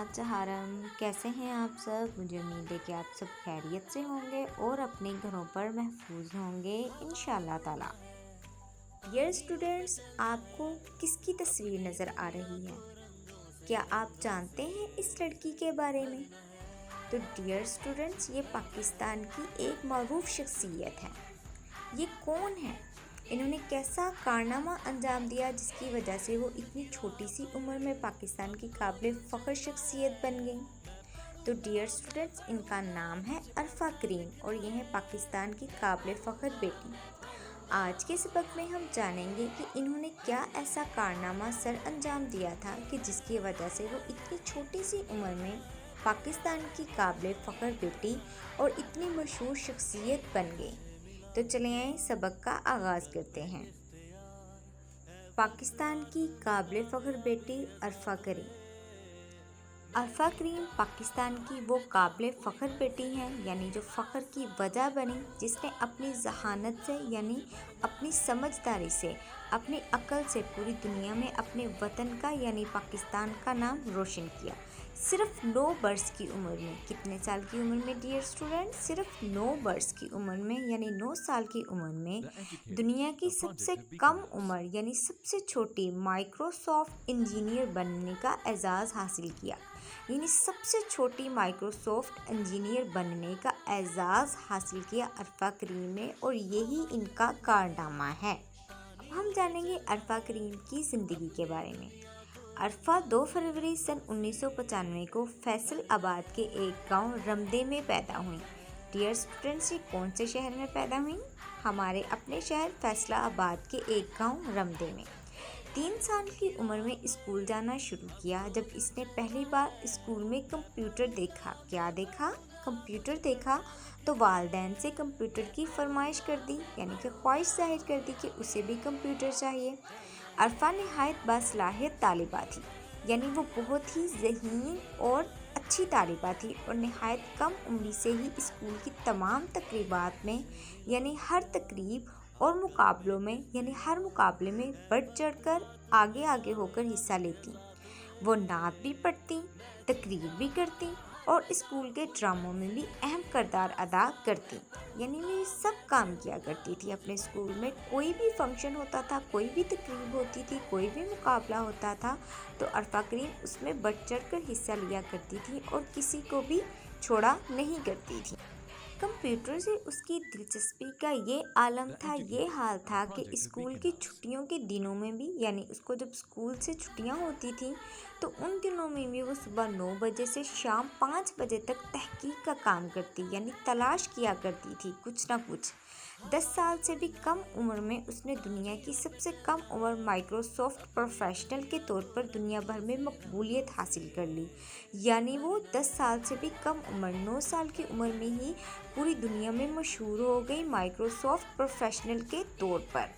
नात जहारम, कैसे हैं आप सब। मुझे उम्मीद है कि आप सब खैरियत से होंगे और अपने घरों पर महफूज होंगे इंशाल्लाह ताला। डियर स्टूडेंट्स, आपको किसकी तस्वीर नज़र आ रही है? क्या आप जानते हैं इस लड़की के बारे में? तो डियर स्टूडेंट्स, ये पाकिस्तान की एक मारूफ शख्सियत है। ये कौन है? इन्होंने कैसा कारनामा अंजाम दिया जिसकी वजह से वो इतनी छोटी सी उम्र में पाकिस्तान की काबिल फ़ख्र शख्सियत बन गई? तो डियर स्टूडेंट्स, इनका नाम है अरफा करीम और ये है पाकिस्तान की काबिल फ़ख्र बेटी। आज के सबक में हम जानेंगे कि इन्होंने क्या ऐसा कारनामा सर अंजाम दिया था कि जिसकी वजह से वो इतनी छोटी सी उम्र में पाकिस्तान की काबिल फ़ख्र बेटी और इतनी मशहूर शख्सियत बन गई। तो चलिए आइए सबक का आगाज़ करते हैं। पाकिस्तान की काबिल फ़ख्र बेटी अरफा करीम। अरफा करीम पाकिस्तान की वो काबिल फ़ख्र बेटी हैं, यानी जो फ़ख्र की वजह बनी, जिसने अपनी ज़हानत से यानी अपनी समझदारी से, अपनी अक्ल से पूरी दुनिया में अपने वतन का यानी पाकिस्तान का नाम रोशन किया। सिर्फ 9 बरस की उम्र में। कितने साल की उम्र में डियर स्टूडेंट? सिर्फ 9 बरस की उम्र में यानी 9 साल की उम्र में दुनिया की सबसे कम उम्र यानी सबसे छोटी माइक्रोसॉफ्ट इंजीनियर बनने का एजाज़ हासिल किया। यानी सबसे छोटी माइक्रोसॉफ्ट इंजीनियर बनने का एजाज़ हासिल किया अरफा करीम ने, और यही इनका कारनामा है। अब हम जानेंगे अरफा करीम की ज़िंदगी के बारे में। अरफा 2 फरवरी सन 1995 को फैसलाबाद के एक गांव रमदे में पैदा हुई। डियर स्टूडेंट्स, ये कौन से शहर में पैदा हुई? हमारे अपने शहर फैसलाबाद के एक गांव रमदे में। 3 साल की उम्र में स्कूल जाना शुरू किया। जब इसने पहली बार स्कूल में कंप्यूटर देखा, क्या देखा? कंप्यूटर देखा, तो वालिदैन से कंप्यूटर की फरमाइश कर दी, यानी कि ख्वाहिश जाहिर कर दी कि उसे भी कंप्यूटर चाहिए। अरफा नहायत बासलाहियत तालिबा थी, यानी वो बहुत ही ज़हीन और अच्छी तालिबा थी और नहायत कम उम्र से ही स्कूल की तमाम तकरीबात में यानी हर तकरीब और मुकाबलों में यानी हर मुकाबले में बढ़ चढ़कर आगे आगे होकर हिस्सा लेती। वो नात भी पढ़ती, तकरीर भी करती और स्कूल के ड्रामों में भी अहम किरदार अदा करती। यानी वो ये सब काम किया करती थी अपने स्कूल में। कोई भी फंक्शन होता था, कोई भी तकरीब होती थी, कोई भी मुकाबला होता था, तो अरफा करीम उसमें बढ़ चढ़ कर हिस्सा लिया करती थी और किसी को भी छोड़ा नहीं करती थी। कंप्यूटर से उसकी दिलचस्पी का ये आलम था, ये हाल था कि स्कूल की छुट्टियों के दिनों में भी, यानी उसको जब स्कूल से छुट्टियां होती थी तो उन दिनों में भी वो सुबह 9 बजे से शाम 5 बजे तक तहकीक का काम करती, यानी तलाश किया करती थी कुछ ना कुछ। 10 साल से भी कम उम्र में उसने दुनिया की सबसे कम उम्र माइक्रोसॉफ्ट प्रोफेशनल के तौर पर दुनिया भर में मकबूलियत हासिल कर ली। यानी वो 10 साल से भी कम उम्र 9 साल की उम्र में ही पूरी दुनिया में मशहूर हो गई माइक्रोसॉफ्ट प्रोफेशनल के तौर पर।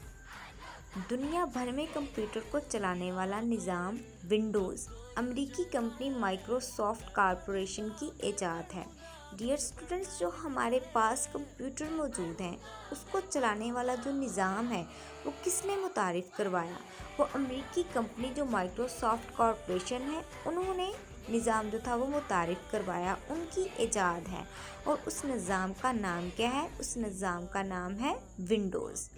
दुनिया भर में कंप्यूटर को चलाने वाला निज़ाम विंडोज़ अमेरिकी कंपनी माइक्रोसॉफ्ट कॉरपोरेशन की ईजाद है। डियर स्टूडेंट्स, जो हमारे पास कंप्यूटर मौजूद हैं उसको चलाने वाला जो निज़ाम है वो किसने मुतारिफ़ करवाया? वो अमेरिकी कंपनी जो माइक्रोसॉफ्ट कॉरपोरेशन है, उन्होंने निज़ाम जो था वो मुतारिफ़ करवाया, उनकी ईजाद है। और उस निज़ाम का नाम क्या है? उस निज़ाम का नाम है विंडोज़।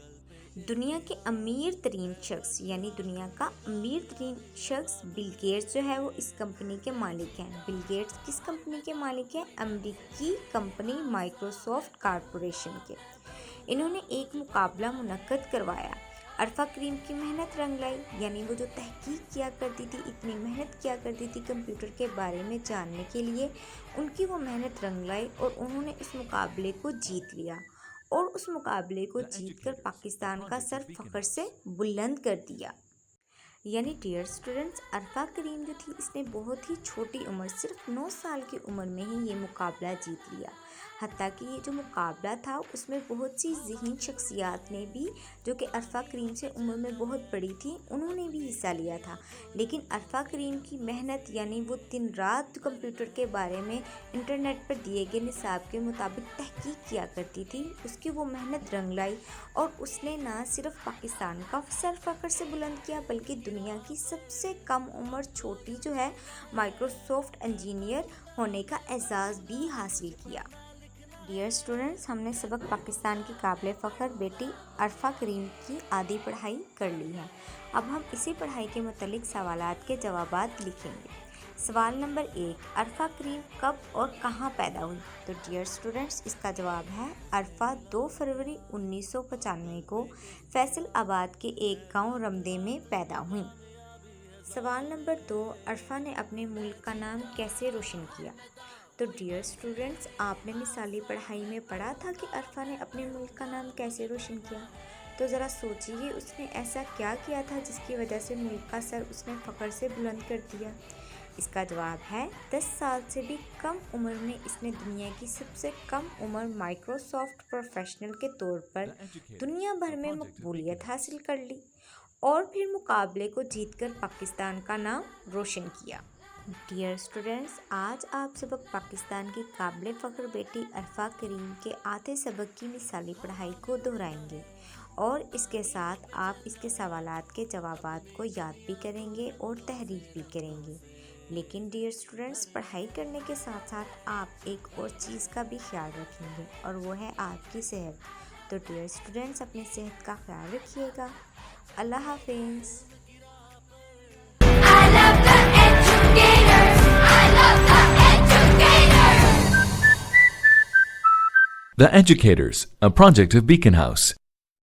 दुनिया के अमीर तरीन शख्स यानी दुनिया का अमीर तरीन शख्स बिल गेट्स जो है वो इस कंपनी के मालिक हैं। बिल गेट्स किस कंपनी के मालिक हैं? अमेरिकी कंपनी माइक्रोसॉफ्ट कॉरपोरेशन के। इन्होंने एक मुकाबला मुनक्कद करवाया। अरफा करीम की मेहनत रंग लाई, यानी वो जो तहकीक किया करती थी, इतनी मेहनत किया करती थी कंप्यूटर के बारे में जानने के लिए, उनकी वो मेहनत रंग लाई और उन्होंने इस मुकाबले को जीत लिया और उस मुकाबले को जीतकर पाकिस्तान का सर फ़ख्र से बुलंद कर दिया। यानी डियर स्टूडेंट्स, अरफा करीम जो थी इसने बहुत ही छोटी उम्र, सिर्फ 9 साल की उम्र में ही ये मुकाबला जीत लिया। حتیٰ کہ یہ جو مقابلہ تھا اس میں بہت سی ذہین شخصیات نے بھی جو کہ عرفہ کریم سے عمر میں بہت بڑی تھی انہوں نے بھی حصہ لیا تھا، لیکن عرفہ کریم کی محنت یعنی وہ دن رات کمپیوٹر کے بارے میں انٹرنیٹ پر دیے گئے نصاب کے مطابق تحقیق کیا کرتی تھی، اس کی وہ محنت رنگ لائی اور اس نے نہ صرف پاکستان کا سر فخر سے بلند کیا بلکہ دنیا کی سب سے کم عمر چھوٹی جو ہے مائکروسافٹ انجینئر ہونے کا اعزاز بھی حاصل کیا۔ ڈیئر اسٹوڈنٹس، ہم نے سبق پاکستان کی قابل فخر بیٹی عرفہ کریم کی آدھی پڑھائی کر لی ہے۔ اب ہم اسی پڑھائی کے متعلق سوالات کے جوابات لکھیں گے۔ سوال نمبر 1، عرفہ کریم کب اور کہاں پیدا ہوئی؟ تو ڈیئر اسٹوڈنٹس، اس کا جواب ہے عرفہ 2 فروری 1995 کو فیصل آباد کے ایک گاؤں رمدے میں پیدا ہوئی۔ سوال نمبر 2، عرفہ نے اپنے ملک کا نام کیسے روشن کیا؟ تو ڈیئر اسٹوڈنٹس، آپ نے مثالی پڑھائی میں پڑھا تھا کہ عرفہ نے اپنے ملک کا نام کیسے روشن کیا، تو ذرا سوچیے اس نے ایسا کیا کیا تھا جس کی وجہ سے ملک کا سر اس نے فخر سے بلند کر دیا؟ اس کا جواب ہے 10 سال سے بھی کم عمر میں اس نے دنیا کی سب سے کم عمر مائکروسافٹ پروفیشنل کے طور پر دنیا بھر میں مقبولیت حاصل کر لی اور پھر مقابلے کو جیت کر پاکستان کا نام روشن کیا۔ ڈیئر اسٹوڈنٹس، آج آپ سبق پاکستان کی قابل فخر بیٹی عرفہ کریم کے آدھے سبق کی مثالی پڑھائی کو دہرائیں گے اور اس کے ساتھ آپ اس کے سوالات کے جوابات کو یاد بھی کریں گے اور تحریر بھی کریں گے۔ لیکن ڈیئر اسٹوڈنٹس، پڑھائی کرنے کے ساتھ ساتھ آپ ایک اور چیز کا بھی خیال رکھیں گے اور وہ ہے آپ کی صحت۔ تو ڈیئر اسٹوڈنٹس، اپنی صحت کا خیال رکھیے گا۔ اللہ حافظ۔ The Educators, a project of Beacon House.